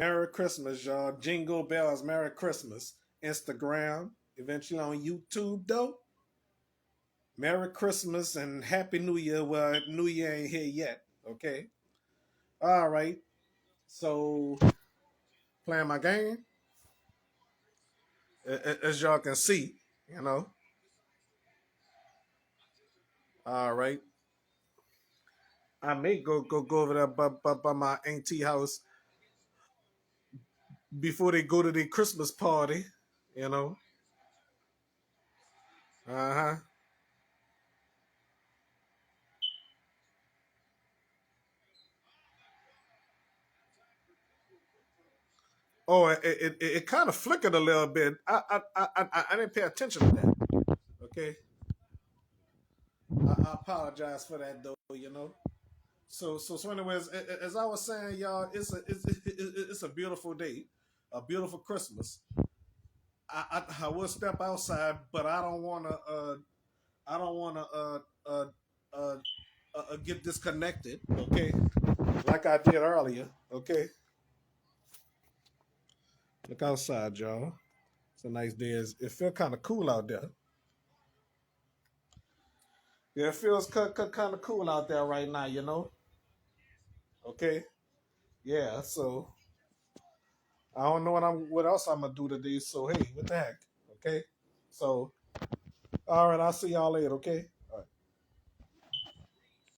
Merry Christmas, y'all. Jingle bells, Merry Christmas. Instagram, eventually on YouTube, though. Merry Christmas and Happy New Year. Well, New Year ain't here yet. Okay. All right. So, playing my game, as y'all can see, you know. All right. I may go over there by my auntie house before they go to their Christmas party, you know. Uh huh. Oh, it kind of flickered a little bit. I didn't pay attention to that. Okay, I apologize for that though. You know. So anyways, as I was saying, y'all, it's a beautiful day, a beautiful Christmas. I will step outside, but I don't wanna uh, uh, get disconnected. Okay, like I did earlier. Okay, look outside, y'all. It's a nice day. It feels kind of cool out there. Yeah, it feels kind of cool out there right now, you know. Okay. Yeah. So I don't know what else I'm gonna do today. So hey, what the heck? Okay. So all right, I'll see y'all later. Okay.